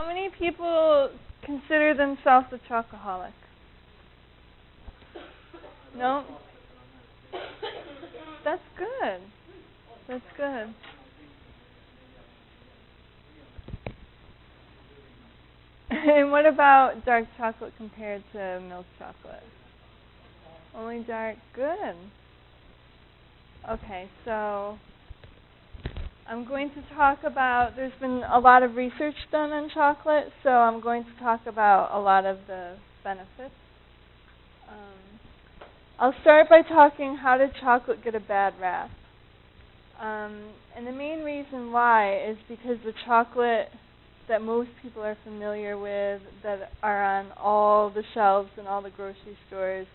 many people consider themselves a chocoholic? No? That's good. That's good. And what about dark chocolate compared to milk chocolate? Only dark? Good. Okay, so I'm going to talk about, there's been a lot of research done on chocolate, so I'm going to talk about a lot of the benefits. I'll start by talking how did chocolate get a bad rap. And the main reason why is because the chocolate that most people are familiar with, that are on all the shelves in all the grocery stores,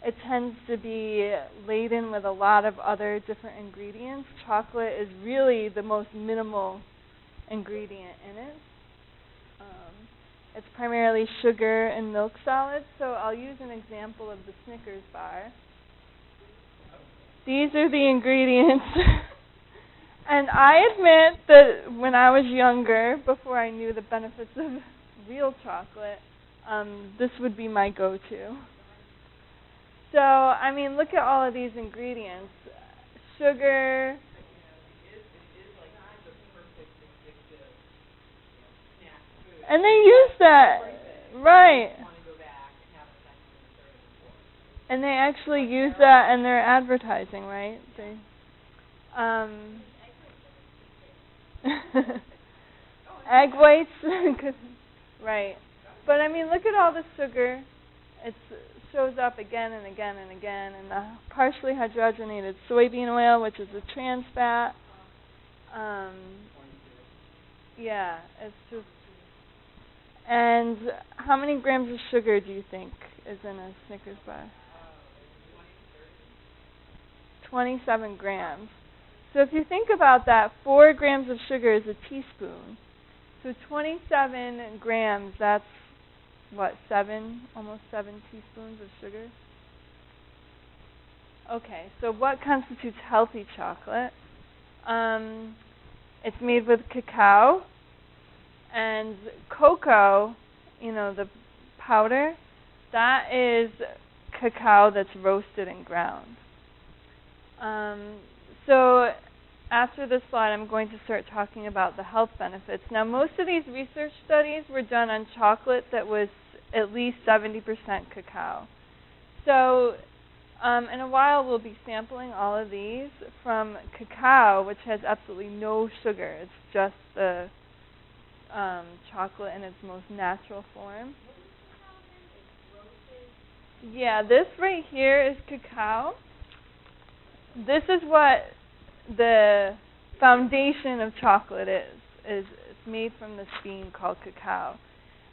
it tends to be laden with a lot of other different ingredients. Chocolate is really the most minimal ingredient in it. It's primarily sugar and milk solids, so I'll use an example of the Snickers bar. These are the ingredients. And I admit that when I was younger, before I knew the benefits of real chocolate, this would be my go-to. So, I mean, look at all of these ingredients. Sugar. And they use that, right. And they actually use that in their advertising, right? They, egg whites, right. But I mean, look at all the sugar. It shows up again and again and again. And the partially hydrogenated soybean oil, which is a trans fat. Yeah, it's just. And how many grams of sugar do you think is in a Snickers bar? 27 grams. So if you think about that, 4 grams of sugar is a teaspoon. So 27 grams, that's what, almost 7 teaspoons of sugar? Okay, so what constitutes healthy chocolate? It's made with cacao and cocoa, the powder, that is cacao that's roasted and ground. So after this slide, I'm going to start talking about the health benefits. Now, most of these research studies were done on chocolate that was at least 70% cacao. So in a while, we'll be sampling all of these from cacao, which has absolutely no sugar. It's just the chocolate in its most natural form. Yeah, this right here is cacao. This is what the foundation of chocolate is. It's made from this bean called cacao.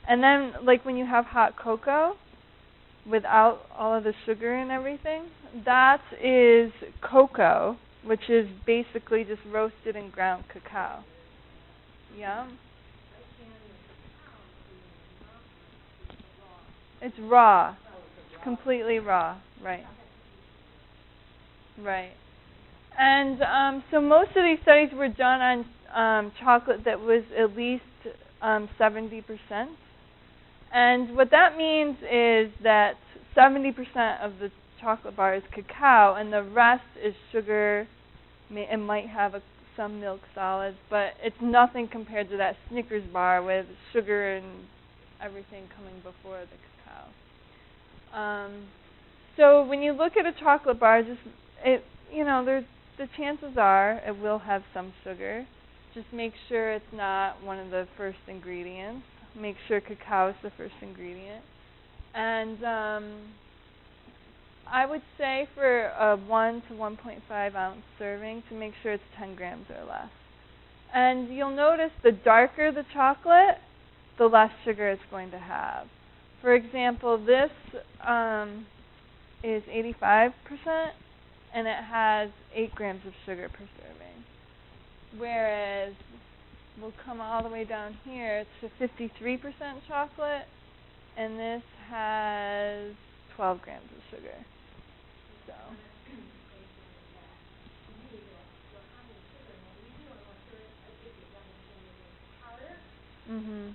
And then, like when you have hot cocoa, without all of the sugar and everything, that is cocoa, which is basically just roasted and ground cacao. Yeah? It's raw. It's completely raw, right. Right. And so most of these studies were done on chocolate that was at least 70%. And what that means is that 70% of the chocolate bar is cacao, and the rest is sugar. It might have some milk solids, but it's nothing compared to that Snickers bar with sugar and everything coming before the cacao. So when you look at a chocolate bar, the chances are it will have some sugar. Just make sure it's not one of the first ingredients. Make sure cacao is the first ingredient. And I would say for a 1 to 1.5 ounce serving to make sure it's 10 grams or less. And you'll notice the darker the chocolate, the less sugar it's going to have. For example, this is 85%, and it has 8 grams of sugar per serving. Whereas we'll come all the way down here to 53% chocolate, and this has 12 grams of sugar. So. Mhm.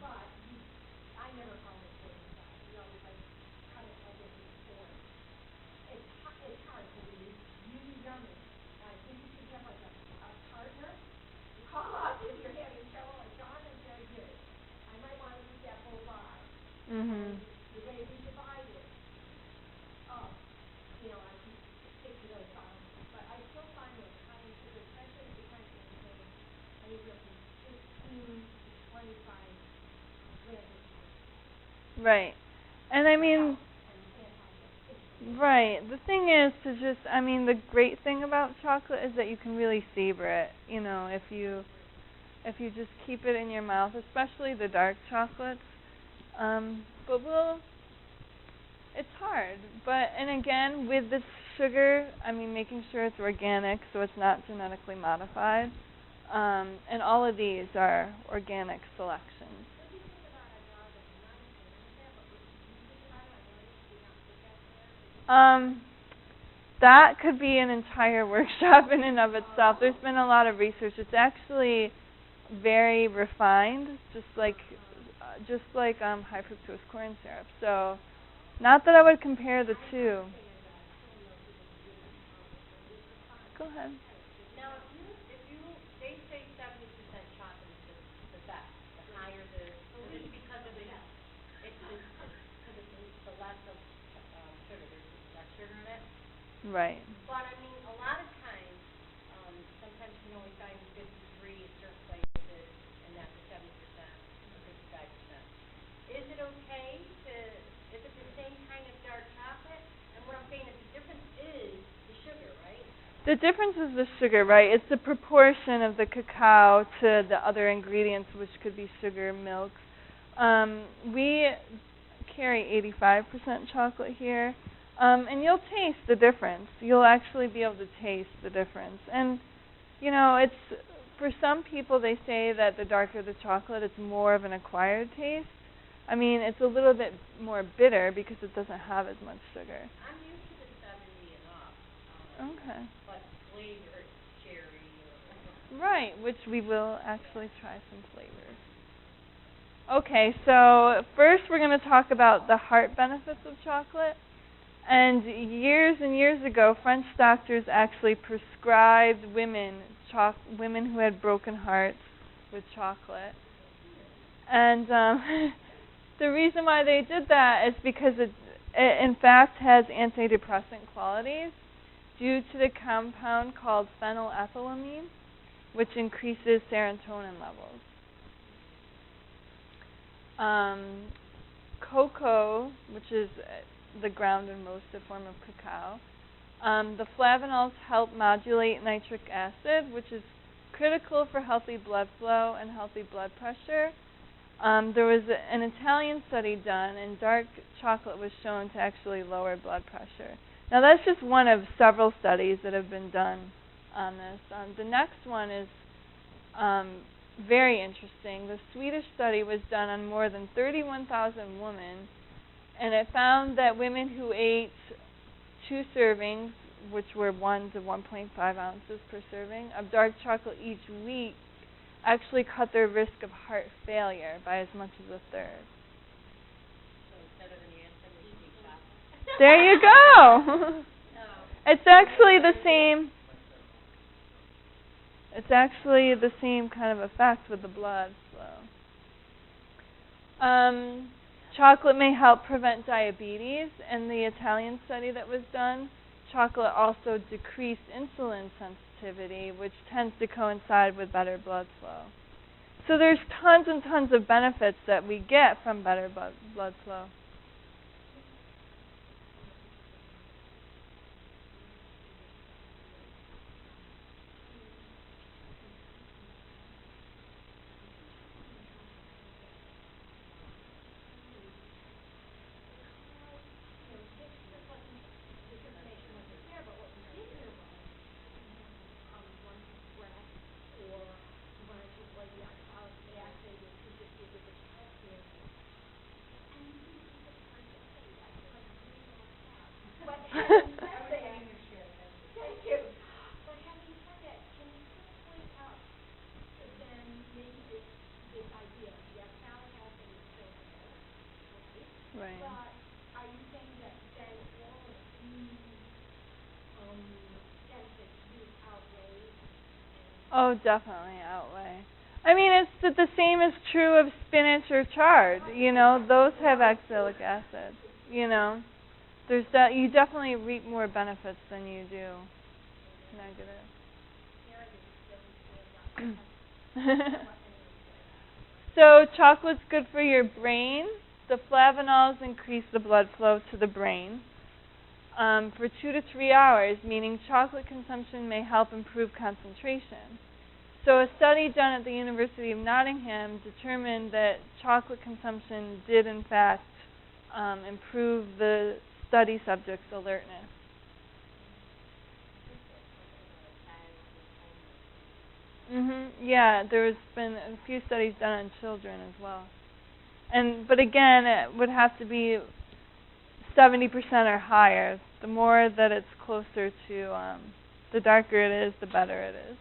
Right. And I mean, right. The thing is to just, I mean, the great thing about chocolate is that you can really savor it. You know, if you just keep it in your mouth, especially the dark chocolates. But it's hard. And again, with this sugar, I mean, making sure it's organic, so it's not genetically modified. And all of these are organic selections. That could be an entire workshop in and of itself. There's been a lot of research. It's actually very refined, just like high fructose corn syrup. So, not that I would compare the two. Go ahead. Now, if you they say 70% chocolate is the best. The higher the, just because of the less of sugar. There's less sugar in it. Right. But I mean, a lot of times, sometimes we find 53 in certain places, and that's 70% or 55%. Is it okay to? Is it the same kind of dark chocolate? And what I'm saying is the difference is the sugar, right? The difference is the sugar, right? It's the proportion of the cacao to the other ingredients, which could be sugar, milk. We carry 85% chocolate here, and you'll taste the difference. You'll actually be able to taste the difference. And, you know, it's for some people, they say that the darker the chocolate, it's more of an acquired taste. I mean, it's a little bit more bitter because it doesn't have as much sugar. I'm used to the 70 and up. Okay. But flavored cherry. Right, which we will actually try some flavors. Okay, so first we're going to talk about the heart benefits of chocolate. And years ago, French doctors actually prescribed women who had broken hearts with chocolate. And the reason why they did that is because it in fact has antidepressant qualities due to the compound called phenylethylamine, which increases serotonin levels. Cocoa, which is the ground and roasted form of cacao, the flavonols help modulate nitric acid, which is critical for healthy blood flow and healthy blood pressure. There was an Italian study done, and dark chocolate was shown to actually lower blood pressure. Now, that's just one of several studies that have been done on this. The next one is very interesting. The Swedish study was done on more than 31,000 women, and it found that women who ate 2 servings, which were 1 to 1.5 ounces per serving, of dark chocolate each week, actually cut their risk of heart failure by as much as a third. So instead of an answer, we should eat chocolate. There you go. It's actually the same. It's actually the same kind of effect with the blood flow. Chocolate may help prevent diabetes. In the Italian study that was done, chocolate also decreased insulin sensitivity, which tends to coincide with better blood flow. So there's tons and tons of benefits that we get from better blood flow. Oh, definitely outweigh. I mean, it's the same is true of spinach or chard. You know, those have oxalic acid. You know, there's that. You definitely reap more benefits than you do negative. So chocolate's good for your brain. the flavonols increase the blood flow to the brain for 2 to 3 hours, meaning chocolate consumption may help improve concentration. So a study done at the University of Nottingham determined that chocolate consumption did, in fact, improve the study subjects' alertness. Yeah, there's been a few studies done on children as well. But again, it would have to be 70% or higher. The more that it's closer to, the darker it is, the better it is.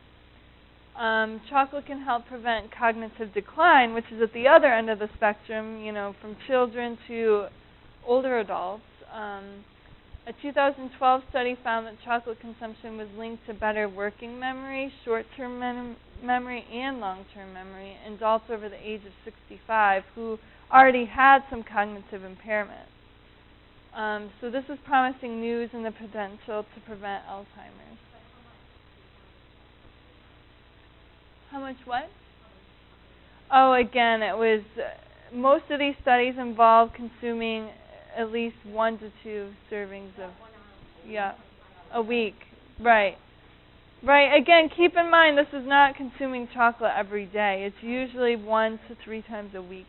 Chocolate can help prevent cognitive decline, which is at the other end of the spectrum, from children to older adults. A 2012 study found that chocolate consumption was linked to better working memory, short-term memory, and long-term memory in adults over the age of 65 who already had some cognitive impairment. So this is promising news and the potential to prevent Alzheimer's. How much what? Oh, again, it was, most of these studies involve consuming at least 1 to 2 servings of, a week. Right. Right. Again, keep in mind this is not consuming chocolate every day. It's usually 1 to 3 times a week.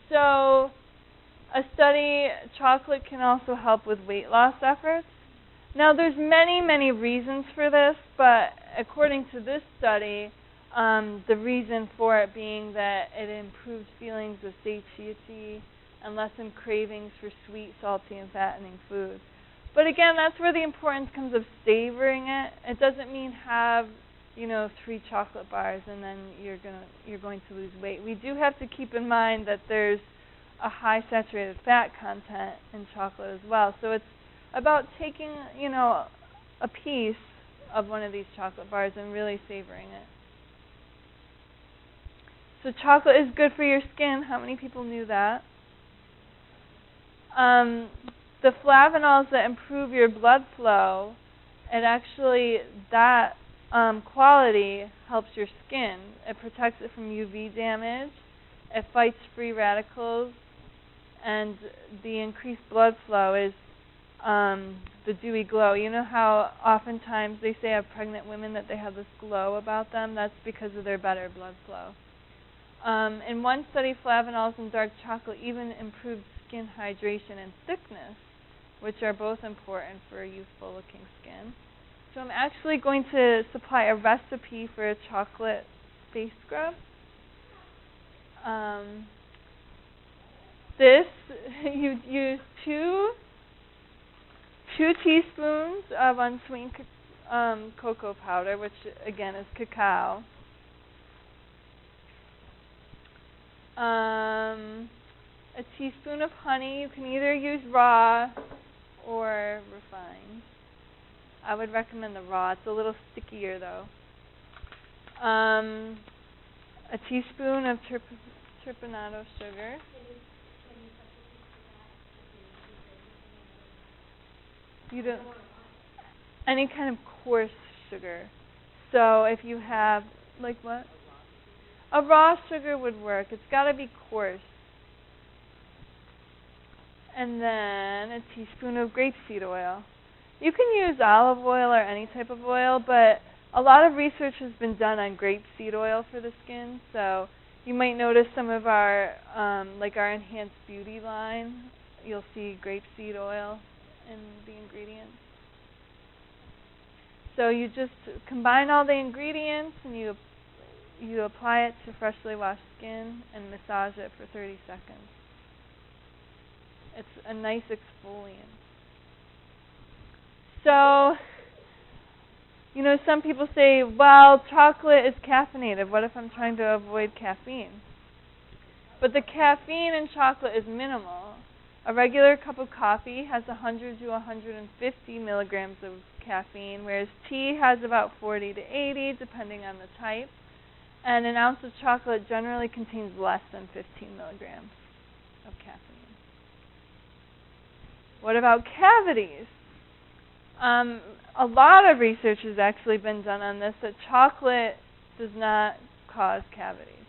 So, a study, chocolate can also help with weight loss efforts. Now, there's many, many reasons for this, but according to this study, the reason for it being that it improves feelings of satiety and lessened cravings for sweet, salty, and fattening food. But again, that's where the importance comes of savoring it. It doesn't mean have, 3 chocolate bars and then you're going to lose weight. We do have to keep in mind that there's a high saturated fat content in chocolate as well. So it's about taking, a piece of one of these chocolate bars and really savoring it. So chocolate is good for your skin. How many people knew that? The flavonols that improve your blood flow, that quality helps your skin. It protects it from UV damage. It fights free radicals. And the increased blood flow is the dewy glow. You know how oftentimes they say of pregnant women that they have this glow about them? That's because of their better blood flow. In one study, flavonols in dark chocolate even improved skin hydration and thickness, which are both important for a youthful-looking skin. So I'm actually going to supply a recipe for a chocolate face scrub. You'd use two teaspoons of unsweetened cocoa powder, which again is cacao. A teaspoon of honey. You can either use raw or refined. I would recommend the raw. It's a little stickier though. A teaspoon of terpenoid sugar. You don't, any kind of coarse sugar. So if you have, like what? A raw sugar would work. It's got to be coarse. And then a teaspoon of grapeseed oil. You can use olive oil or any type of oil, but a lot of research has been done on grapeseed oil for the skin. So you might notice some of our, like our Enhanced Beauty line, you'll see grapeseed oil in the ingredients. So you just combine all the ingredients and you apply it to freshly washed skin and massage it for 30 seconds. It's a nice exfoliant. So, some people say, well, chocolate is caffeinated. What if I'm trying to avoid caffeine? But the caffeine in chocolate is minimal. A regular cup of coffee has 100 to 150 milligrams of caffeine, whereas tea has about 40 to 80, depending on the type. And an ounce of chocolate generally contains less than 15 milligrams of caffeine. What about cavities? A lot of research has actually been done on this, that chocolate does not cause cavities.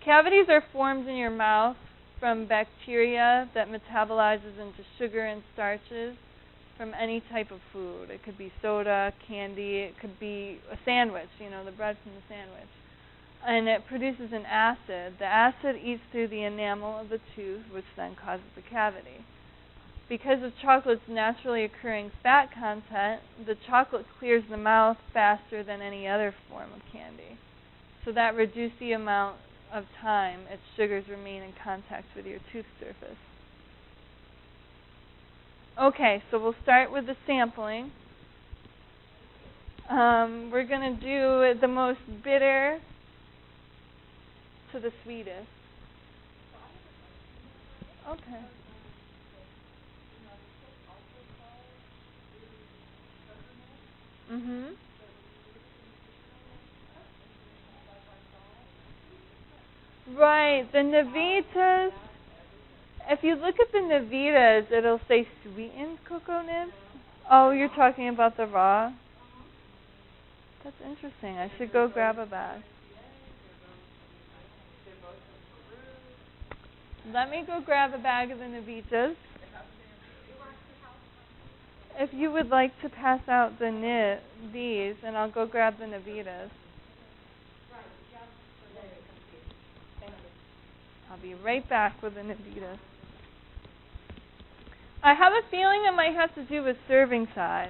Cavities are formed in your mouth from bacteria that metabolizes into sugar and starches from any type of food. It could be soda, candy, it could be a sandwich, the bread from the sandwich. And it produces an acid. The acid eats through the enamel of the tooth, which then causes the cavity. Because of chocolate's naturally occurring fat content, the chocolate clears the mouth faster than any other form of candy. So that reduces the amount of time its sugars remain in contact with your tooth surface. Okay, so we'll start with the sampling. We're going to do the most bitter to the sweetest. Okay. Right, the Navitas, if you look at the Navitas, it'll say sweetened cocoa nibs. Oh, you're talking about the raw? That's interesting. I should go grab a bag. Let me go grab a bag of the Navitas. If you would like to pass out these, and I'll go grab the Navitas. I'll be right back with the Navitas. I have a feeling it might have to do with serving size.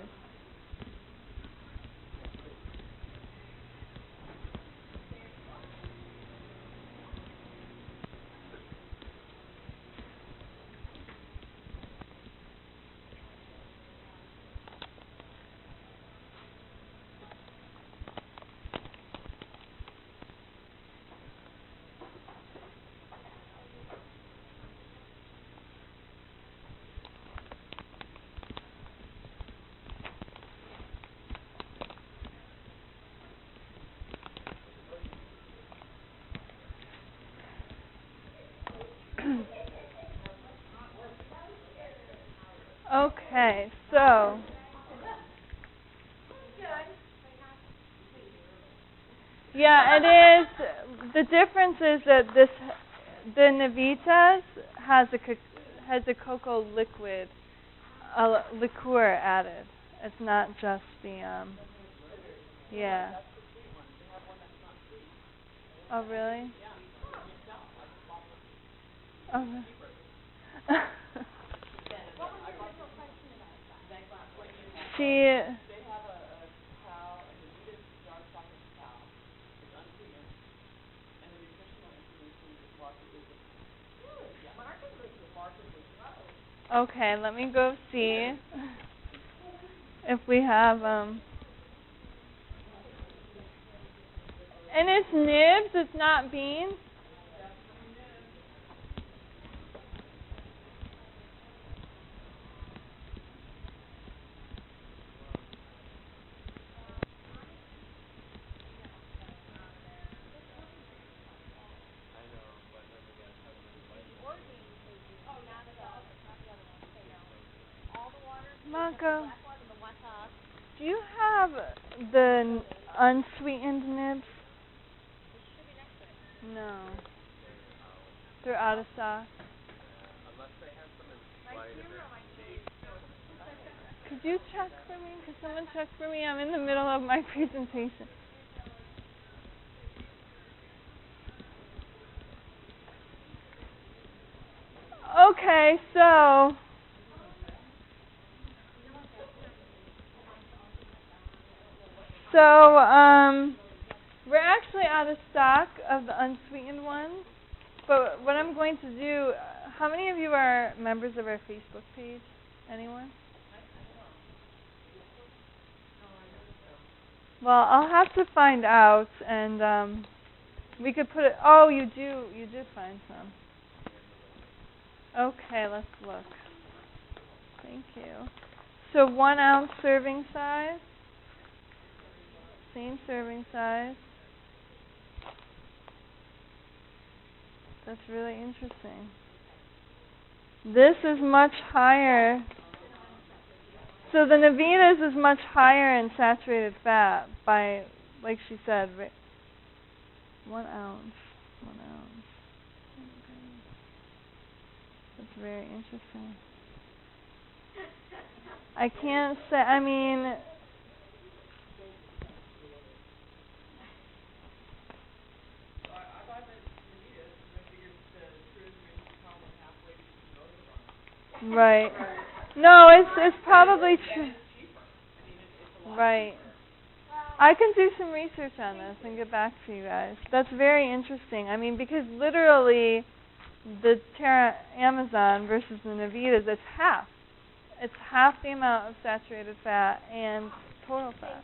Okay, so yeah, it is. The difference is that the Navitas has a cocoa liquid, a liqueur added. It's not just the yeah. Oh really? Oh. She. They have a cacao, and the Vita's dark chocolate cacao. It's unsweetened, and the nutritional information is markedly different. Really? Yeah. Markedly different. Okay, let me go see if we have and it's nibs, it's not beans. Marco, do you have the unsweetened nibs? No. They're out of stock. Could you check for me? Could someone check for me? I'm in the middle of my presentation. Okay, so we're actually out of stock of the unsweetened ones. But what I'm going to do, how many of you are members of our Facebook page? Anyone? Well, I'll have to find out, and we could put it. Oh, you did find some. Okay, let's look. Thank you. So 1 ounce serving size. Same serving size. That's really interesting. This is much higher. So the Navitas is much higher in saturated fat by, like she said, 1 ounce. 1 ounce. Okay. That's very interesting. I can't say, I mean, I buy my Navitas because I figured the truth is probably halfway between both of them. right. No, it's probably true. It's cheaper. I mean, it's a lot Right. cheaper. I can do some research on this and get back to you guys. That's very interesting. I mean, because literally the Terra Amazon versus the Navitas, it's half. It's half the amount of saturated fat and total fat.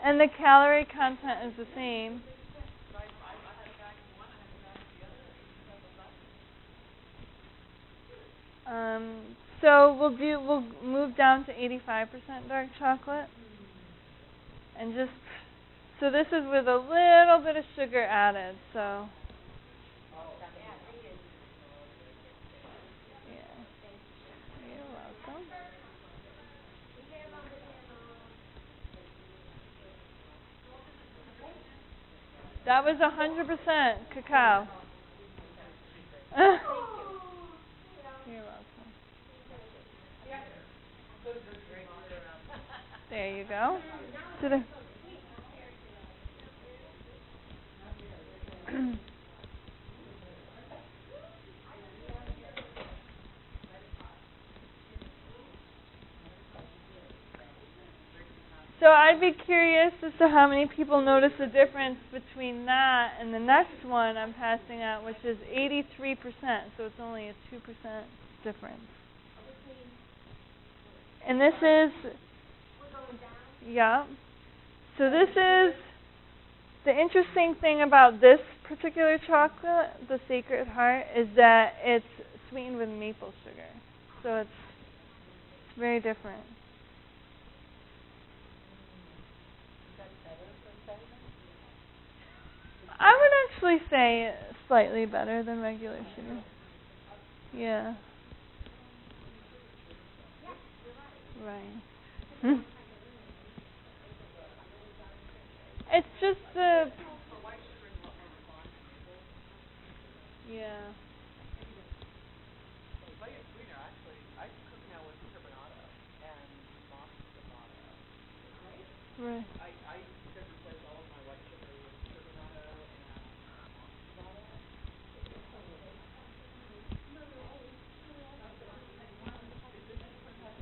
And the calorie content is the same. I had a bag of one, I had a bag of the other, and So we'll move down to 85% dark chocolate. And just, so this is with a little bit of sugar added, so. Yeah. You're welcome. That was 100% cacao. You're welcome. There you go. So I'd be curious as to how many people notice the difference between that and the next one I'm passing out, which is 83%. So it's only a 2% difference. And this is, yeah. So this is, the interesting thing about this particular chocolate, the Sacred Heart, is that it's sweetened with maple sugar. So it's very different. I would actually say slightly better than regular sugar. Yeah. Right. It's just the... Yeah. plenty of sweetener, actually. I cook now with turbinado and mock turbinado. Right. I could replace all of my white sugar with turbinado and mock turbinado.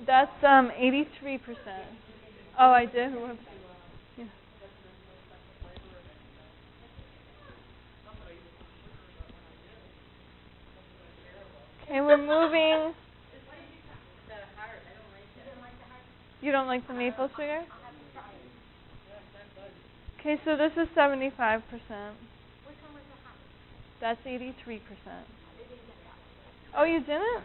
That's 83%. Oh, I did? Whoops. Yeah. Okay, we're moving. You don't like the maple sugar? Okay, so this is 75%. That's 83%. Oh, you didn't?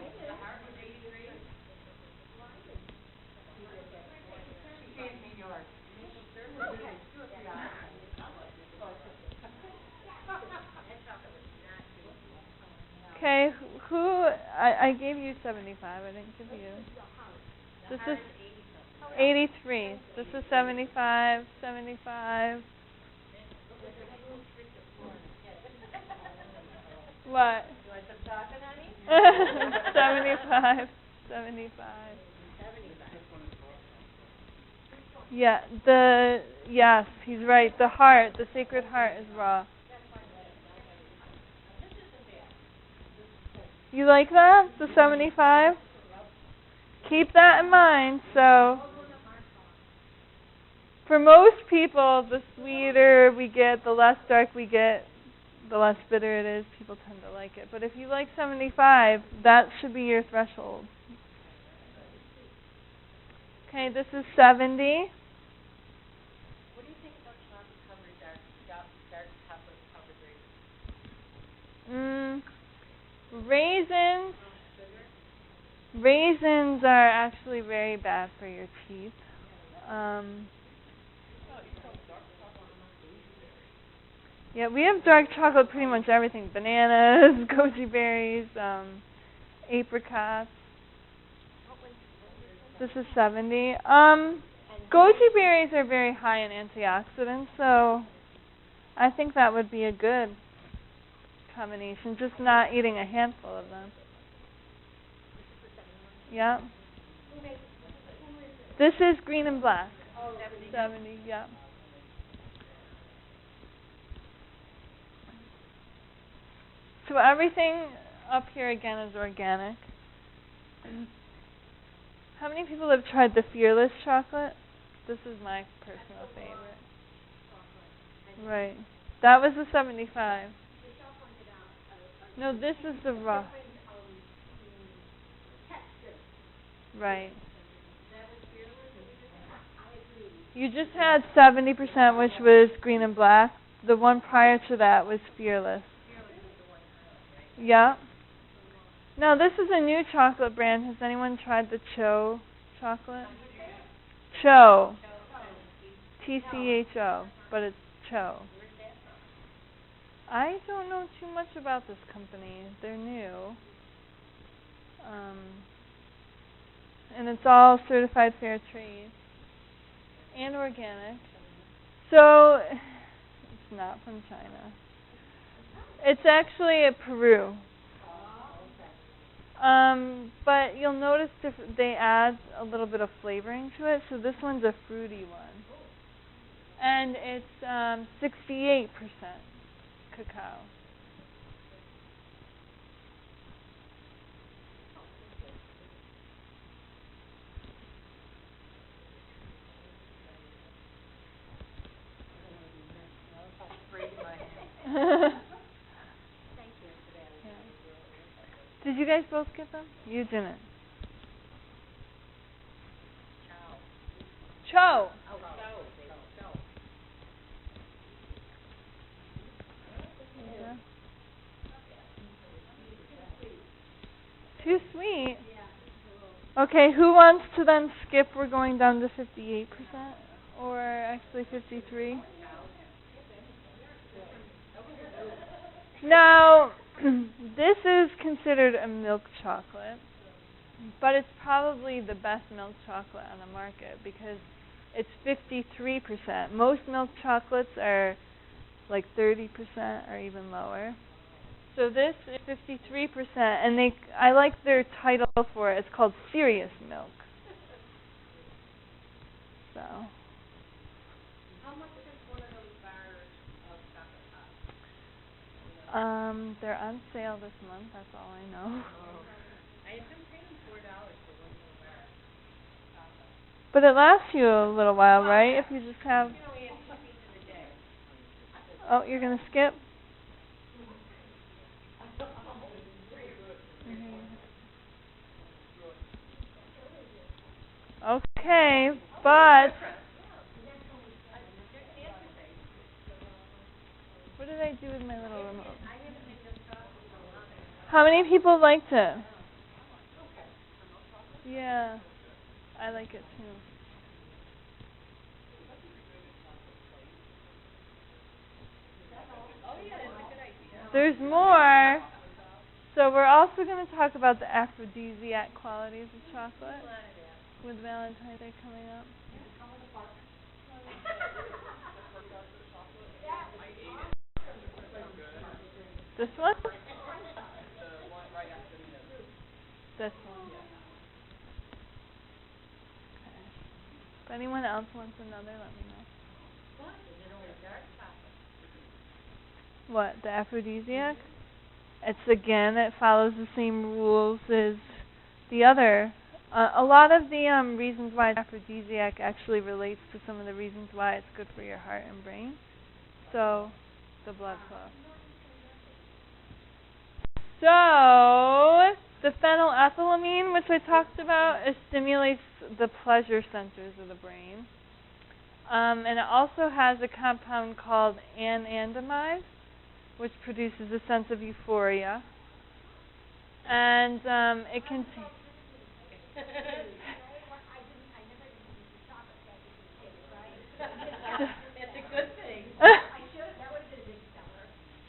Okay, I gave you 75. I didn't give you. This is 83. This is 75, 75. What? 75, 75. Yeah, yes, he's right. The heart, the Sacred Heart is raw. You like that? The 75? Keep that in mind. So, for most people, the sweeter we get, the less dark we get, the less bitter it is. People tend to like it. But if you like 75, that should be your threshold. Okay, this is 70. What do you think about chocolate covered dark chocolate covered raisins? Raisins are actually very bad for your teeth. Yeah, we have dark chocolate pretty much everything. Bananas, goji berries, apricots. This is 70. Goji berries are very high in antioxidants, so I think that would be a good combination, just not eating a handful of them. Yeah. This is green and black. 70, yeah. So everything up here again is organic. How many people have tried the Fearless chocolate? This is my personal favorite. Right. That was the 75. No, this is the raw. Right. You just had 70%, which was green and black. The one prior to that was Fearless. Yeah. Now, this is a new chocolate brand. Has anyone tried the Cho chocolate? Cho. Tcho, but it's Cho. I don't know too much about this company. They're new. And it's all certified fair trade and organic. So, it's not from China. It's actually a Peru. But you'll notice they add a little bit of flavoring to it. So this one's a fruity one. And it's 68% cacao. Did you guys both get them? You didn't. Cho. Yeah. Too sweet. Okay, who wants to then skip? We're going down to 58%, or actually 53. Now, this is considered a milk chocolate, but it's probably the best milk chocolate on the market because it's 53%. Most milk chocolates are like 30% or even lower. So this is 53%, and I like their title for it. It's called Serious Milk. So. How much is one of those bars of chocolate pot? They're on sale this month, that's all I know. I've been paying $4 for one little bar. But it lasts you a little while, right? If you just have... You know, we have 2 pieces a day. Oh, you're going to skip? Okay, but... What did I do with my little remote? How many people liked it? Yeah, I like it too. There's more. So we're also going to talk about the aphrodisiac qualities of chocolate with Valentine Day coming up. This one? This one. Okay. If anyone else wants another, let me know. What, the aphrodisiac? It's again, it follows the same rules as the other. A lot of the reasons why it's aphrodisiac actually relates to some of the reasons why it's good for your heart and brain. So, the blood flow. So, the phenylethylamine, which I talked about, it stimulates the pleasure centers of the brain. And it also has a compound called anandamide, which produces a sense of euphoria. And it can... That's a good thing.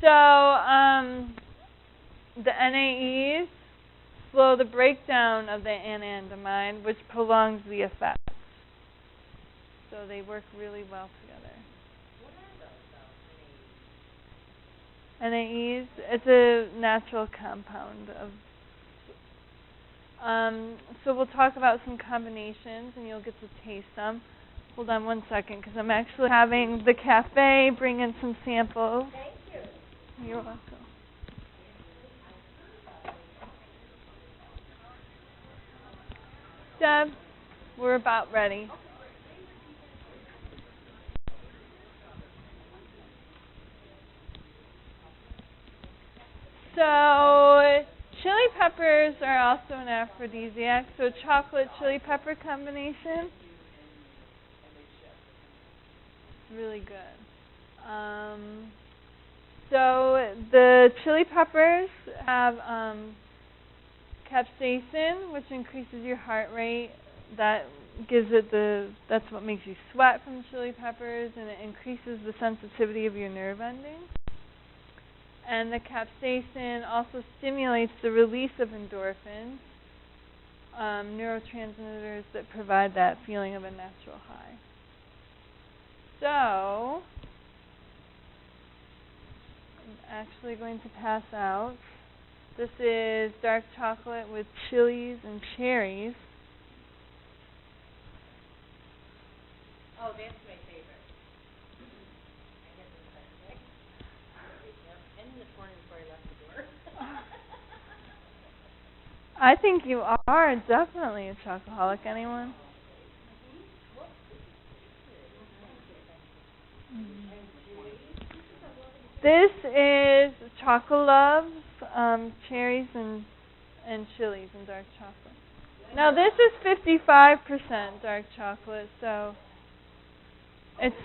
So, the NAEs slow the breakdown of the anandamide, which prolongs the effect. So they work really well together. What are those, though? NAEs, it's a natural compound of. So we'll talk about some combinations, and you'll get to taste them. Hold on one second, because I'm actually having the cafe bring in some samples. Thank you. You're welcome. Deb, we're about ready. So, chili peppers are also an aphrodisiac, so chocolate chili pepper combination. It's really good. So, the chili peppers have capsaicin, which increases your heart rate. That's what makes you sweat from chili peppers, and it increases the sensitivity of your nerve endings. And the capsaicin also stimulates the release of endorphins, neurotransmitters that provide that feeling of a natural high. So, I'm actually going to pass out. This is dark chocolate with chilies and cherries. Oh, that's my favorite. I get them back. And this morning before I left the door. I think you are definitely a chocoholic. Anyone? This is Chocolate Loves, cherries and chilies and dark chocolate. Now this is 55% dark chocolate, so it's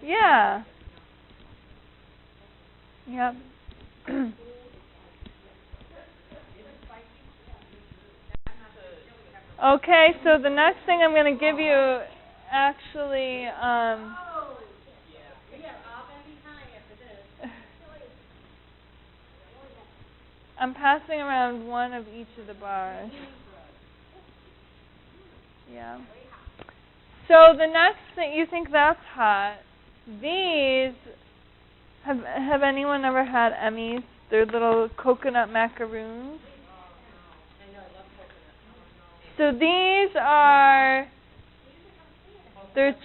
yeah. Yep. Okay, so the next thing I'm going to give you actually I'm passing around one of each of the bars. Yeah. So the next thing, you think that's hot. These, have anyone ever had Emmys? They're little coconut macaroons. So they're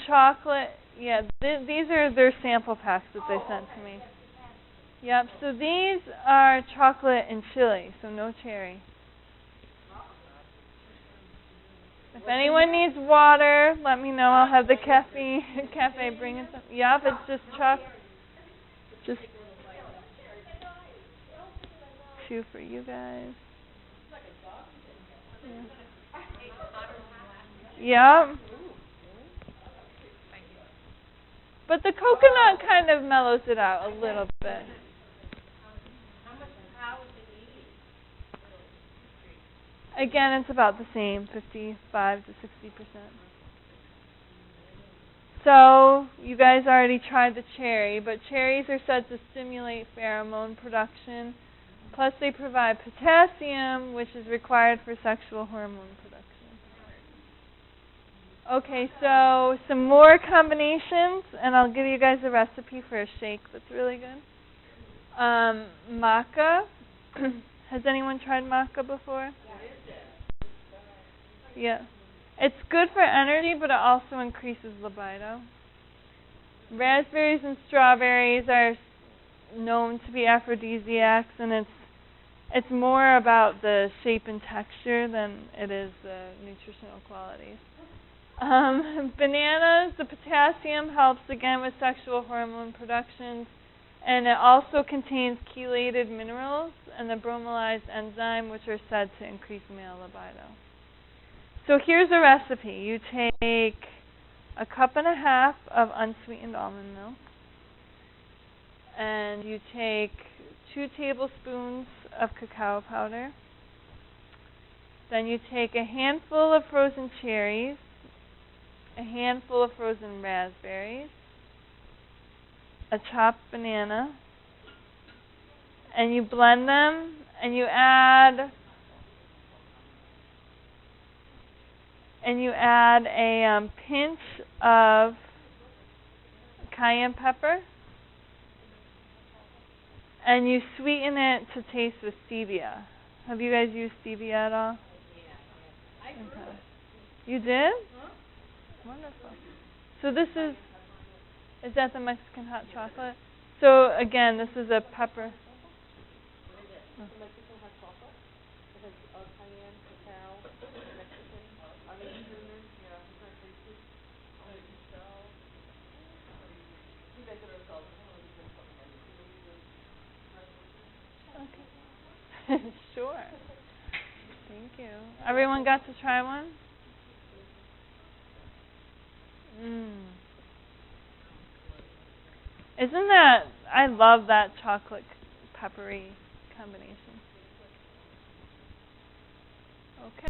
chocolate, yeah, these are their sample packs that they sent to me. Yep, so these are chocolate and chili, so no cherry. If anyone needs water, let me know. I'll have the cafe bring in some. Yep, it's just chocolate. Just two for you guys. Yeah. Yep. But the coconut kind of mellows it out a little bit. Again, it's about the same, 55 to 60%. So, you guys already tried the cherry, but cherries are said to stimulate pheromone production. Plus, they provide potassium, which is required for sexual hormone production. Okay, so some more combinations, and I'll give you guys a recipe for a shake that's really good. Maca. Has anyone tried maca before? Yeah. It's good for energy, but it also increases libido. Raspberries and strawberries are known to be aphrodisiacs, and it's more about the shape and texture than it is the nutritional qualities. Bananas, the potassium helps again with sexual hormone production, and it also contains chelated minerals and the bromelarized enzyme, which are said to increase male libido. So here's a recipe. You take a cup and a half of unsweetened almond milk, and you take 2 tablespoons of cacao powder. Then you take a handful of frozen cherries, a handful of frozen raspberries, a chopped banana, and you blend them, and you add and you add a pinch of cayenne pepper, and you sweeten it to taste with stevia. Have you guys used stevia at all? I grew Okay. it. You did? Huh? Wonderful. So this is that the Mexican hot chocolate? So again, this is a pepper. The Mexican hot chocolate. It has cayenne, cacao, Mexican, onion cinnamon, yeah, it's very tasty. We make it ourselves. I don't know if it's something like this. Okay. Sure. Thank you. Everyone got to try one? Isn't that, I love that chocolate peppery combination. Okay.